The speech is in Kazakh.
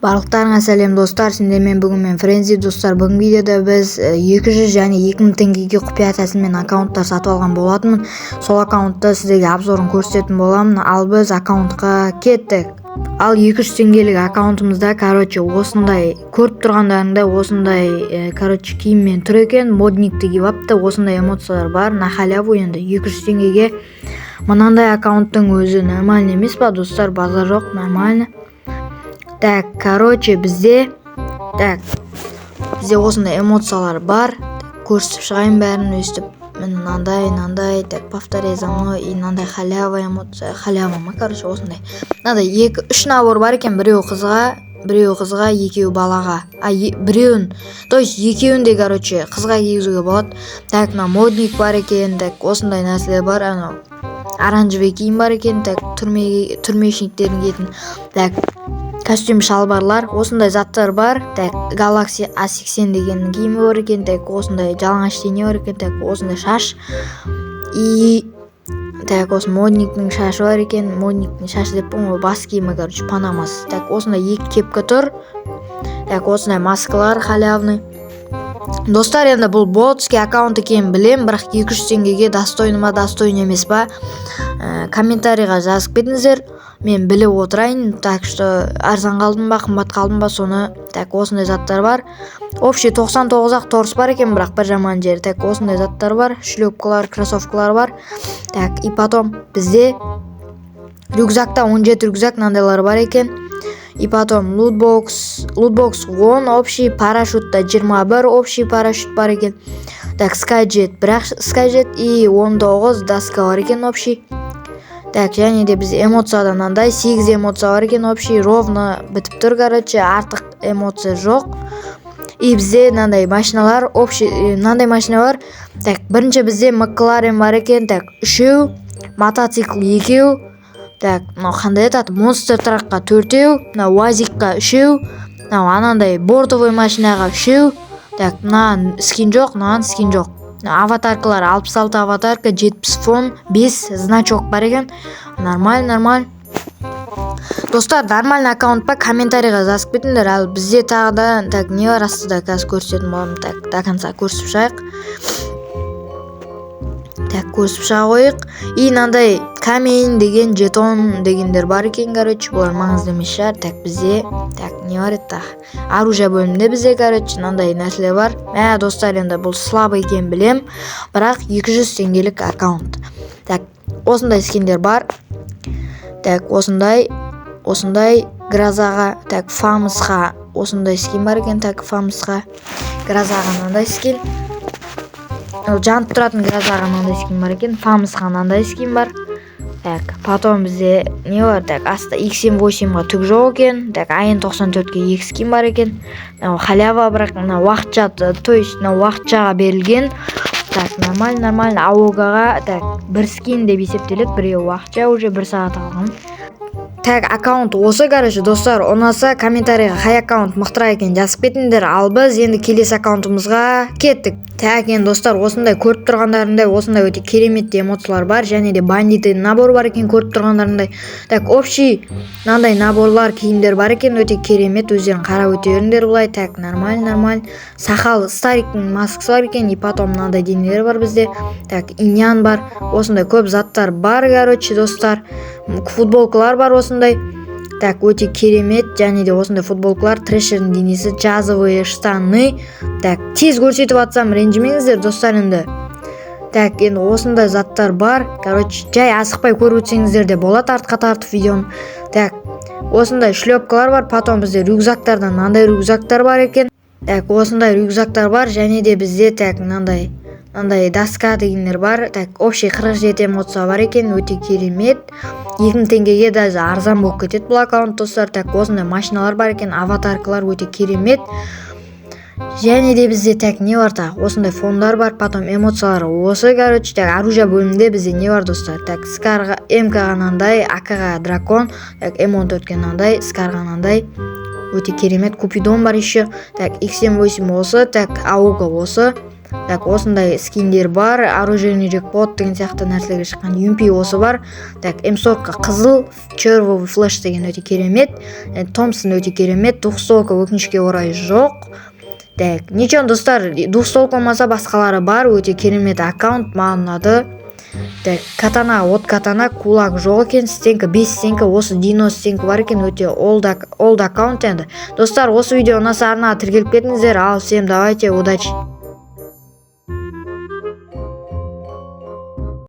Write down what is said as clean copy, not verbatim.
Барлықтарыңа сәлем достар, сендермен бүгін мен Френзи достар. Бүгін видеода біз 200 және 2000 теңгеге құпия тәсілмен аккаунттар сатып алған болатынмын. Сол аккаунтты сіздерге обзорын көрсететін боламын. Ал біз аккаунтқа кеттік. Ал 200 теңгелік аккаунтымызда, осындай көріп тұрғандарыңда осындай, киіммен тұр екен. Модникті киіпті, осындай эмоциялар бар. На халяву енді 200 теңгеге. Мынандай аккаунттың өзі нормальный емес па, достар? Базар жоқ, нормально. Так, бізде осындай эмоциялар бар. Көрсетіп шығайын бәрін өстіп. Мынандай, так, повторяй за мной, и мынандай халява эмоция, халява ма, осындай. Мынандай 2-3 набор бар екен, біреу қызға, екеуі балаға. Біреуін, то есть екеуін де, қызға кигізуге болады. Так, модник бар екен, так, осындай нәрселер бар, оранжевый киім бар екен, так, түрмешниктерін киетін. Так, костюм шалбарлар, осындай заттар бар. Так, Galaxy A80 деген киімі бар екен, так, осындай жалаңаш дене бар екен, так, осындай шаш. И так, осы модниктің шашы бар екен, модниктің шашы деп бұл бас киімі, панамасы. Так, осындай 2 кепка тұр. Так, осындай маскалар халявный. Достар, енді бұл ботский аккаунт екенін білем, бірақ 200 теңгеге достойны ма, достойны емес па, комментарийға жазып кетіңіздер. Мен біліп отырайын, так что арзан қалдым ба, қымбат қалдым ба, соны. Так, осындай заттар бар. Общий 99-ақ торс бар екен, бірақ бір жаман жері. Так, осындай заттар бар, шлепкалар, кроссовкалар бар. Так, и потом бізде рюкзакта 17 рюкзак нандайлар бар екен. И потом лутбокс 10, общий парашютта 21 общий парашют бар екен. Так, скайджет, бірақ скайджет и 19 доска бар екен общий. Так, және де біз эмоциядан мынандай 8 эмоция бар екен общий, ровно бітіп тұр, артық эмоция жоқ. И бізде мынандай машиналар, общий мынандай машина бар. Так, бірінші бізде Макларен бар екен, так, 3, мотоцикл 2, так, қандай атады, монстр тракқа 4, уазикқа 3, анандай бортовый машинаға 3. Так, скин жоқ, аватаркалар 66 аватарка, 70 фон, 5 значок бар екен. Нормально. Достар, нормальный аккаунт па, комментарийға жазып кетіңдер. Ал бізде тағы да, так, не бар астыда, қазір көрсететін боламын. Так, до конца көрсетіп шығайық. Так, көрсетіп шыға қойық. И мынандай камень деген, жетон дегендер бар екен, бұлар маңызды емес шығар. Так, бізде, так, не бар еді? Оружие бөлімінде бізде, мынандай нәрселер бар. Достар, енді бұл слабый екен білем, бірақ 200 теңгелік аккаунт. Так, осындай скиндер бар. Так, осындай гразаға, так, фамысқа осындай скин бар екен, так, фамысқа гразаға мынандай скин. Жанып тұратын гразаға мынандай скин бар екен, фамысқа мынандай скин бар. Так, потом бізде не бар? Так, аста X78-ға түк жоқ екен. Так, AN94-ге 2 скин бар екен. Халява, бірақ уақытша, то есть уақытшаға берілген. Так, нормально. Аугаға, так, 1 скин деп есептеледі, біреу уақытша, уже 1 сағат алған. Так, аккаунт осы, достар, ұнаса комментарийға қай аккаунт мықтырақ екен жазып кетіңдер. Ал біз енді келесі аккаунтымызға кеттік. Так, енді достар, осындай көріп тұрғандарындай осындай өте керемет эмоциялар бар, және де бандиты набор бар екен көріп тұрғандарындай. Так, общий мынандай наборлар, киімдер бар екен, өте керемет, өздерін қарап өте беріңдер бұлай. Так, нормально. Сақал стариктің маскасы бар екен, и потом мынандай денелер бар бізде. Так, иньян бар, осындай көп заттар бар, достар. Футболкалар бар осындай. Так, өте керемет, және де осындай футболкалар, трешердің денесі, джазовые штаны. Так, тез көрсетіп атсам ренжімеңіздер, достар енді. Так, енді осындай заттар бар. Жай асықпай көріп өтсеңіздер де болады артқа тартып видеоны. Так, осындай шлепкалар бар, потом бізде рюкзактардан мынандай рюкзактар бар екен. Так, осындай рюкзактар бар, және де бізде, так, мынандай доска дегендер бар. Так, общий 47 эмоция бар екен, өте керемет. 2000 теңгеге даже арзан болып кетеді бұл аккаунт, достар. Так, осындай машиналар бар екен, аватаркалар өте керемет. Және де бізде, так, не бар та? Осындай фондар бар, потом эмоциялар осы, так, оружие бөлімінде бізде не бар, достар? Так, скарға, МК-ға нандай, АК-ға дракон, так, М14-ге нандай, скарға нандай. Өте керемет, купидон бар еще. Так, X78 осы, так, АУГа осы. Так, осындай скиндер бар. Оружейный джекпот деген сияқты нәрселерге шыққан. UMP осы бар. Так, М40 қызыл, червовый флеш деген өте керемет. Томпсон өте керемет. Двухстволка өкінішке орай жоқ. Так, ничего, достар, двухстволка болмаса басқалары бар. Өте керемет аккаунт, маған ұнады. Так, катана, от катана, кулак жоқ екен, стенка, 5 стенка, осы дино стенка бар екен, өте олд аккаунт енді. Достар, осы видео ұнаса арнаға тіркеліп кетіңіздер. Ал, всем давайте, удачи.